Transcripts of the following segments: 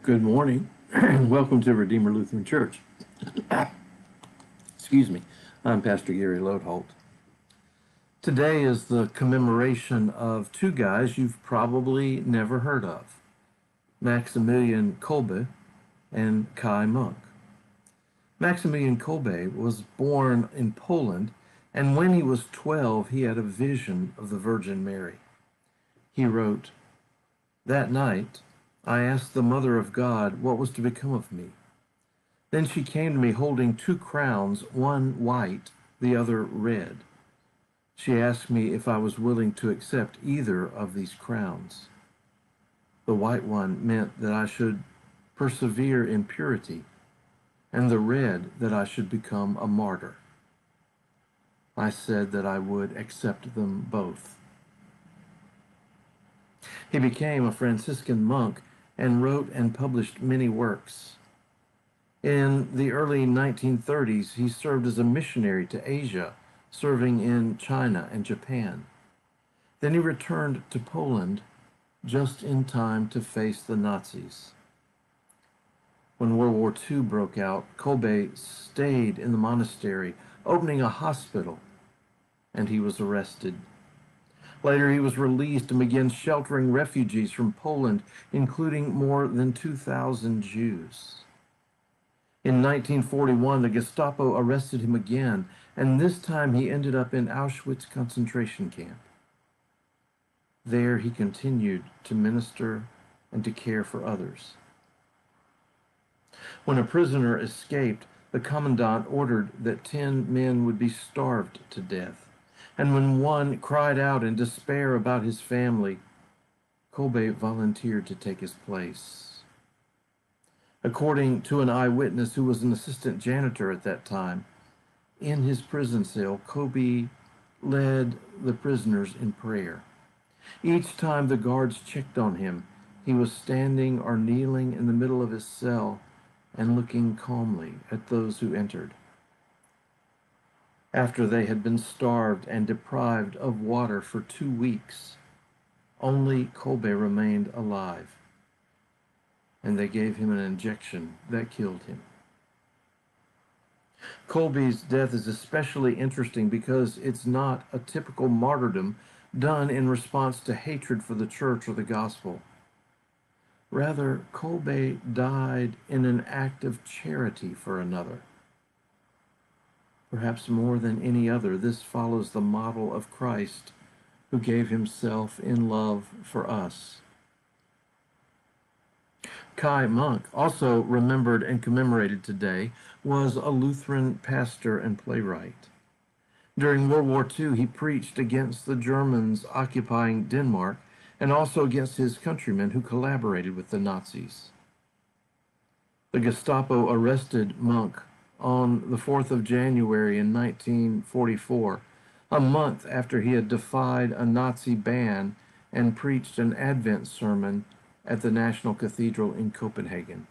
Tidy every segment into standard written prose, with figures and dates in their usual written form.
Good morning, and welcome to Redeemer Lutheran Church. Excuse me, I'm Pastor Gary Lodeholt. Today is the commemoration of two guys you've probably never heard of, Maximillian Kolbe and Kaj Munk. Maximilian Kolbe was born in Poland, and when he was 12, he had a vision of the Virgin Mary. He wrote, "That night, I asked the Mother of God what was to become of me. Then she came to me holding two crowns, one white, the other red. She asked me if I was willing to accept either of these crowns. The white one meant that I should persevere in purity, and the red that I should become a martyr. I said that I would accept them both." He became a Franciscan monk and wrote and published many works. In the early 1930s, he served as a missionary to Asia, serving in China and Japan. Then he returned to Poland just in time to face the Nazis. When World War II broke out, Kolbe stayed in the monastery, opening a hospital, and he was arrested. Later, he was released and began sheltering refugees from Poland, including more than 2,000 Jews. In 1941, the Gestapo arrested him again, and this time he ended up in Auschwitz concentration camp. There he continued to minister and to care for others. When a prisoner escaped, the commandant ordered that 10 men would be starved to death. And when one cried out in despair about his family, Kolbe volunteered to take his place. According to an eyewitness who was an assistant janitor at that time, in his prison cell, Kolbe led the prisoners in prayer. Each time the guards checked on him, he was standing or kneeling in the middle of his cell and looking calmly at those who entered. After they had been starved and deprived of water for 2 weeks, only Kolbe remained alive, and they gave him an injection that killed him. Kolbe's death is especially interesting because it's not a typical martyrdom done in response to hatred for the church or the gospel. Rather, Kolbe died in an act of charity for another. Perhaps more than any other, this follows the model of Christ, who gave himself in love for us. Kaj Munk, also remembered and commemorated today, was a Lutheran pastor and playwright. During World War II, he preached against the Germans occupying Denmark and also against his countrymen who collaborated with the Nazis. The Gestapo arrested Munk on the 4th of January in 1944, a month after he had defied a Nazi ban and preached an Advent sermon at the National Cathedral in Copenhagen.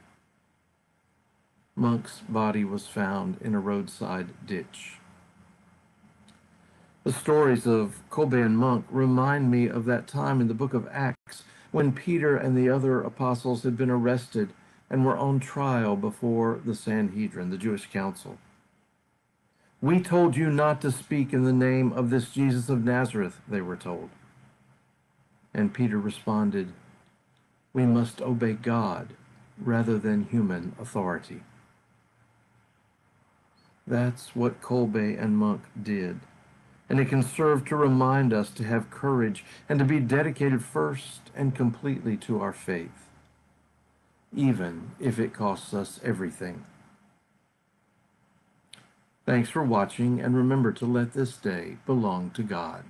Munk's body was found in a roadside ditch. The stories of Kolbe and Munk remind me of that time in the book of Acts when Peter and the other apostles had been arrested and were on trial before the Sanhedrin, the Jewish council. "We told you not to speak in the name of this Jesus of Nazareth," they were told. And Peter responded, "We must obey God rather than human authority." That's what Kolbe and Munk did. And it can serve to remind us to have courage and to be dedicated first and completely to our faith, even if it costs us everything. Thanks for watching, and remember to let this day belong to God.